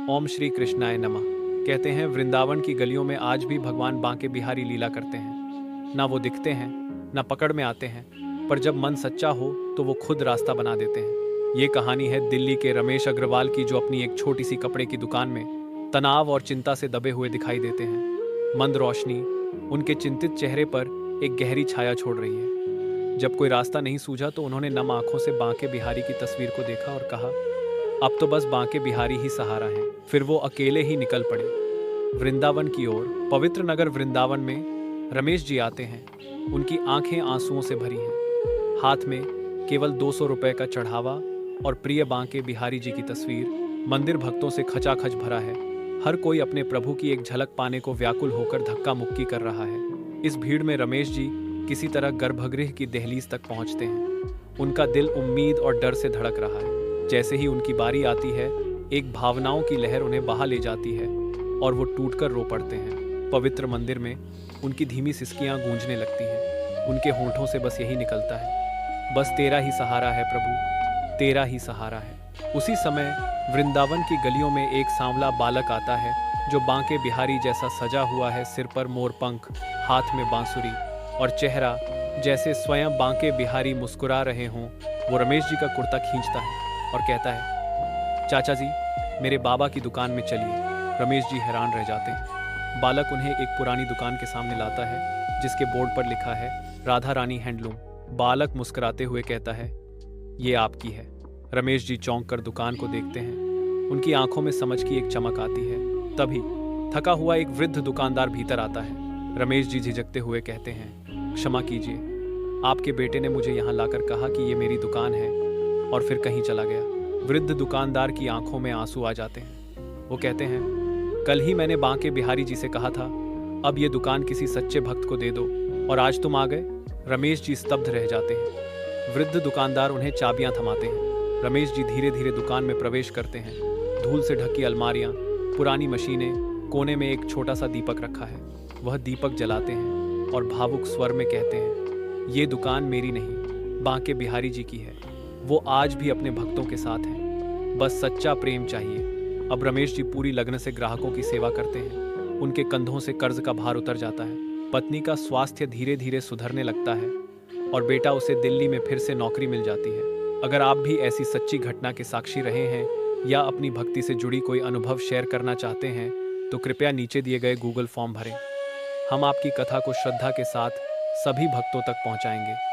ओम श्री कृष्णाय नमः। कहते हैं वृंदावन की गलियों में आज भी भगवान बांके बिहारी लीला करते हैं। ना वो दिखते हैं, ना पकड़ में आते हैं, पर जब मन सच्चा हो तो वो खुद रास्ता बना देते हैं। ये कहानी है दिल्ली के रमेश अग्रवाल की, जो अपनी एक छोटी सी कपड़े की दुकान में तनाव और चिंता से दबे हुए दिखाई देते हैं। मंद रोशनी उनके चिंतित चेहरे पर एक गहरी छाया छोड़ रही है। जब कोई रास्ता नहीं सूझा तो उन्होंने नम आंखों से बांके बिहारी की तस्वीर को देखा और कहा, अब तो बस बांके बिहारी ही सहारा है। फिर वो अकेले ही निकल पड़े वृंदावन की ओर। पवित्र नगर वृंदावन में रमेश जी आते हैं। उनकी आंखें आंसुओं से भरी हैं। हाथ में केवल 200 रुपए का चढ़ावा और प्रिय बांके बिहारी जी की तस्वीर। मंदिर भक्तों से खचाखच भरा है। हर कोई अपने प्रभु की एक झलक पाने को व्याकुल होकर धक्का मुक्की कर रहा है। इस भीड़ में रमेश जी किसी तरह गर्भगृह की दहलीज तक पहुंचते हैं। उनका दिल उम्मीद और डर से धड़क रहा है। जैसे ही उनकी बारी आती है, एक भावनाओं की लहर उन्हें बहा ले जाती है और वो टूटकर रो पड़ते हैं। पवित्र मंदिर में उनकी धीमी सिसकियां गूंजने लगती हैं। उनके होंठों से बस यही निकलता है, बस तेरा ही सहारा है प्रभु, तेरा ही सहारा है। उसी समय वृंदावन की गलियों में एक सांवला बालक आता है, जो बांके बिहारी जैसा सजा हुआ है। सिर पर मोरपंख, हाथ में बांसुरी और चेहरा जैसे स्वयं बांके बिहारी मुस्कुरा रहे हों। वो रमेश जी का कुर्ता खींचता है और कहता है, चाचा जी मेरे बाबा की दुकान में चलिए। रमेश जी हैरान रह जाते हैं। बालक उन्हें एक पुरानी दुकान के सामने लाता है, जिसके बोर्ड पर लिखा है राधा रानी हैंडलूम। बालक मुस्कुराते हुए कहता है, ये आपकी है। रमेश जी चौंक कर दुकान को देखते हैं। उनकी आंखों में समझ की एक चमक आती है। तभी थका हुआ एक वृद्ध दुकानदार भीतर आता है। रमेश जी झिझकते हुए कहते हैं, क्षमा कीजिए, आपके बेटे ने मुझे यहाँ लाकर कहा कि ये मेरी दुकान है, और फिर कहीं चला गया। वृद्ध दुकानदार की आंखों में आंसू आ जाते हैं। वो कहते हैं, कल ही मैंने बांके बिहारी जी से कहा था, अब ये दुकान किसी सच्चे भक्त को दे दो, और आज तुम आ गए। रमेश जी स्तब्ध रह जाते हैं। वृद्ध दुकानदार उन्हें चाबियां थमाते हैं। रमेश जी धीरे धीरे दुकान में प्रवेश करते हैं। धूल से ढकी अलमारियां, पुरानी मशीनें, कोने में एक छोटा सा दीपक रखा है। वह दीपक जलाते हैं और भावुक स्वर में कहते हैं, ये दुकान मेरी नहीं, बांके बिहारी जी की है। वो आज भी अपने भक्तों के साथ हैं, बस सच्चा प्रेम चाहिए। अब रमेश जी पूरी लगन से ग्राहकों की सेवा करते हैं। उनके कंधों से कर्ज का भार उतर जाता है। पत्नी का स्वास्थ्य धीरे धीरे सुधरने लगता है और बेटा उसे दिल्ली में फिर से नौकरी मिल जाती है। अगर आप भी ऐसी सच्ची घटना के साक्षी रहे हैं या अपनी भक्ति से जुड़ी कोई अनुभव शेयर करना चाहते हैं, तो कृपया नीचे दिए गए गूगल फॉर्म भरें। हम आपकी कथा को श्रद्धा के साथ सभी भक्तों तक पहुंचाएंगे।